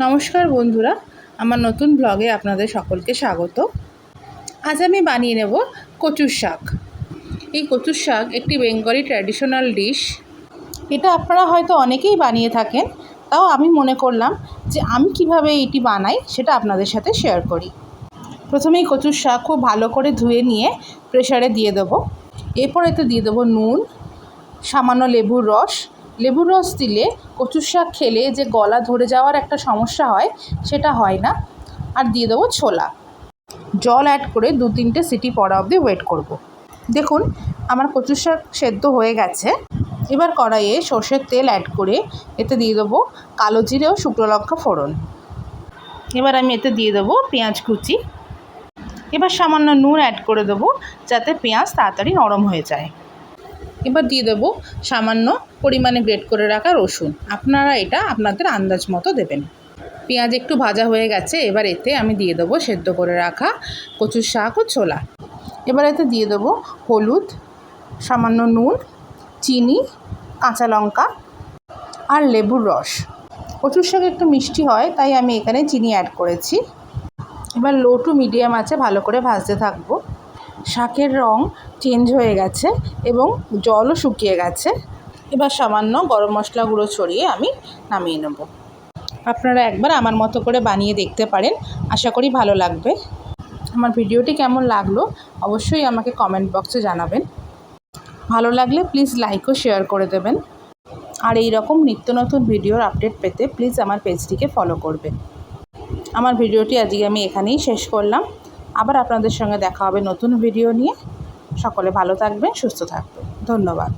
নমস্কার বন্ধুরা, আমার নতুন ব্লগে আপনাদের সকলকে স্বাগত। আজ আমি বানিয়ে নেব কচুর শাক। এই কচুর শাক একটি বেঙ্গলি ট্র্যাডিশনাল ডিশ। এটা আপনারা হয়তো অনেকেই বানিয়ে থাকেন, তাও আমি মনে করলাম যে আমি কিভাবে এটি বানাই সেটা আপনাদের সাথে শেয়ার করি। প্রথমেই কচুর শাক খুব ভালো করে ধুয়ে নিয়ে প্রেসারে দিয়ে দেবো। এরপর এতে দিয়ে দেবো নুন, সামান্য লেবুর রস দিলে কচুর শাক খেলে যে গলা ধরে যাওয়ার একটা সমস্যা হয় সেটা হয় না। আর দিয়ে দেবো ছোলা। জল অ্যাড করে 2-3টে সিটি পড়া অবধি ওয়েট করব। দেখুন আমার কচুর শাক সেদ্ধ হয়ে গেছে। এবার কড়াইয়ে সর্ষের তেল অ্যাড করে এতে দিয়ে দেবো কালো জিরে ও শুকনো লঙ্কা ফোড়ন। এবার আমি এতে দিয়ে দেবো পেঁয়াজ কুচি। এবার সামান্য নুন অ্যাড করে দেবো যাতে পেঁয়াজ তাড়াতাড়ি নরম হয়ে যায়। এবার দিয়ে দেবো সামান্য পরিমাণে গ্রেট করে রাখা রসুন। আপনারা এটা আপনাদের আন্দাজ মতো দেবেন। পেঁয়াজ একটু ভাজা হয়ে গেছে, এবার এতে আমি দিয়ে দেবো সেদ্ধ করে রাখা কচুর শাক ও ছোলা। এবার এতে দিয়ে দেবো হলুদ, সামান্য নুন, চিনি, কাঁচা লঙ্কা আর লেবুর রস। কচুর শাক একটু মিষ্টি হয় তাই আমি এখানে চিনি অ্যাড করেছি। এবার লো টু মিডিয়াম আঁচে ভালো করে ভাজতে থাকবো। শাকের রং চেঞ্জ হয়ে গেছে এবং জলও শুকিয়ে গেছে। এবার সামান্য গরম মশলা গুঁড়ো ছড়িয়ে আমি নামিয়ে নেব। আপনারা একবার আমার মতো করে বানিয়ে দেখতে পারেন, আশা করি ভালো লাগবে। আমার ভিডিওটি কেমন লাগলো অবশ্যই আমাকে কমেন্ট বক্সে জানাবেন। ভালো লাগলে প্লিজ লাইক ও শেয়ার করে দেবেন। আর এই রকম নিত্য নতুন ভিডিওর আপডেট পেতে প্লিজ আমার পেজটিকে ফলো করবেন। আমার ভিডিওটি আজকে আমি এখানেই শেষ করলাম। আবার আপনাদের সঙ্গে দেখা হবে নতুন ভিডিও নিয়ে। সকলে ভালো থাকবেন, সুস্থ থাকবেন। ধন্যবাদ।